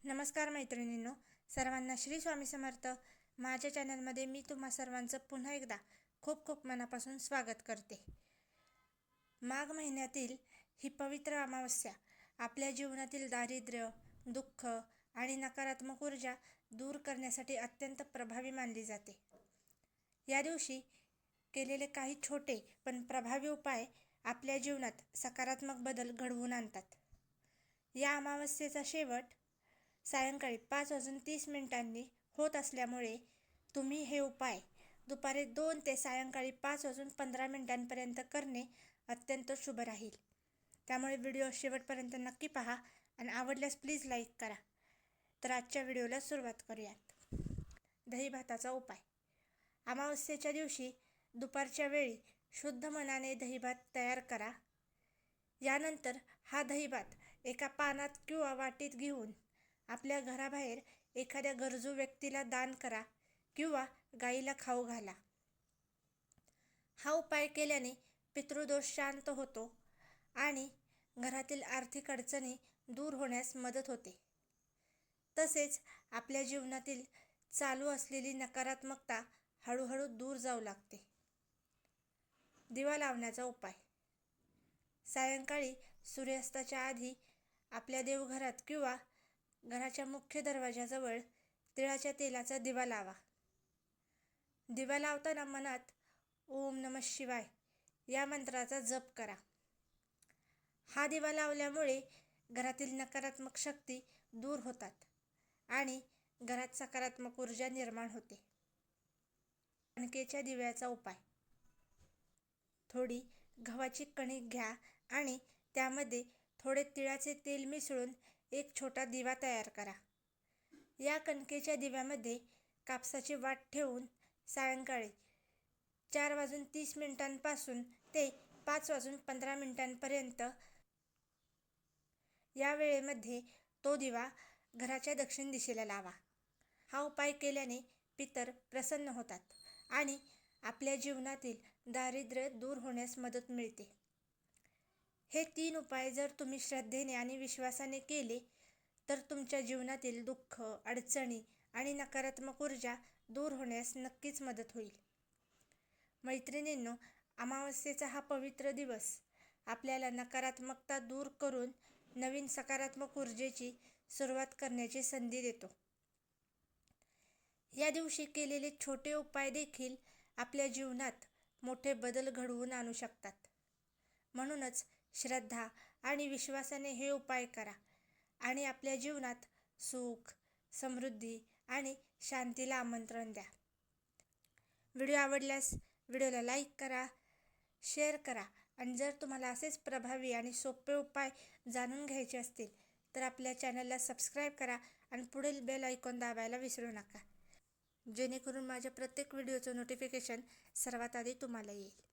नमस्कार मैत्रिणींनो, सर्वांना श्री स्वामी समर्थ. माझ्या चॅनलमध्ये मी तुम्हा सर्वांचं पुन्हा एकदा खूप खूप मनापासून स्वागत करते. माघ महिन्यातील ही पवित्र अमावस्या आपल्या जीवनातील दारिद्र्य, दुःख आणि नकारात्मक ऊर्जा दूर करण्यासाठी अत्यंत प्रभावी मानली जाते. या दिवशी केलेले काही छोटे पण प्रभावी उपाय आपल्या जीवनात सकारात्मक बदल घडवून आणतात. या अमावस्येचा शेवट सायंकाळी 5:30 होत असल्यामुळे तुम्ही हे उपाय दुपारी 2 ते सायंकाळी 5:15 करणे अत्यंत शुभ राहील. त्यामुळे व्हिडिओ शेवटपर्यंत नक्की पहा आणि आवडल्यास प्लीज लाईक करा. तर आजच्या व्हिडिओला सुरुवात करूयात. दही भाताचा उपाय. अमावस्येच्या दिवशी दुपारच्या वेळी शुद्ध मनाने दहीभात तयार करा. यानंतर हा दहीभात एका पानात किंवा वाटीत घेऊन आपल्या घराबाहेर एखाद्या गरजू व्यक्तीला दान करा किंवा गाईला खाऊ घाला. हा उपाय केल्याने पितृदोष शांत होतो आणि घरातील आर्थिक अडचणी दूर होण्यास मदत होते. तसेच आपल्या जीवनातील चालू असलेली नकारात्मकता हळूहळू दूर जाऊ लागते. दिवा लावण्याचा उपाय. सायंकाळी सूर्यास्ताच्या आधी आपल्या देवघरात किंवा घराच्या मुख्य दरवाजाजवळ तिळाच्या तेलाचा दिवा लावा. दिवा लावताना मनात ओम नमः शिवाय या मंत्राचा जप करा. हा दिवा लावल्यामुळे घरातील नकारात्मक शक्ती दूर होतात आणि घरात सकारात्मक ऊर्जा निर्माण होते. कणकेच्या दिव्याचा उपाय. थोडी गव्हाची कणिक घ्या आणि त्यामध्ये थोडे तिळाचे तेल मिसळून एक छोटा दिवा तयार करा. या कणकेच्या दिव्यामध्ये कापसाची वाट ठेवून सायंकाळी 4:30 पासून ते 5:15 या वेळेमध्ये तो दिवा घराच्या दक्षिण दिशेला लावा. हा उपाय केल्याने पितर प्रसन्न होतात आणि आपल्या जीवनातील दारिद्र्य दूर होण्यास मदत मिळते. हे 3 उपाय जर तुम्ही श्रद्धेने आणि विश्वासाने केले तर तुमच्या जीवनातील दुःख, अडचणी आणि नकारात्मक ऊर्जा दूर होण्यास नक्कीच मदत होईल. मैत्रिणींनो, अमावस्येचा हा पवित्र दिवस आपल्याला नकारात्मकता दूर करून नवीन सकारात्मक ऊर्जेची सुरुवात करण्याची संधी देतो. या दिवशी केलेले छोटे उपाय देखील आपल्या जीवनात मोठे बदल घडवून आणू शकतात. म्हणूनच श्रद्धा आणि विश्वासाने हे उपाय करा आणि आपल्या जीवनात सुख, समृद्धी आणि शांतीला आमंत्रण द्या. व्हिडिओ आवडल्यास व्हिडिओला लाईक करा, शेअर करा आणि जर तुम्हाला असेच प्रभावी आणि सोपे उपाय जाणून घ्यायचे असतील तर आपल्या चॅनलला सबस्क्राईब करा आणि पुढील बेल आयकॉन दाबायला विसरू नका, जेणेकरून माझ्या प्रत्येक व्हिडिओचं नोटिफिकेशन सर्वात आधी तुम्हाला येईल.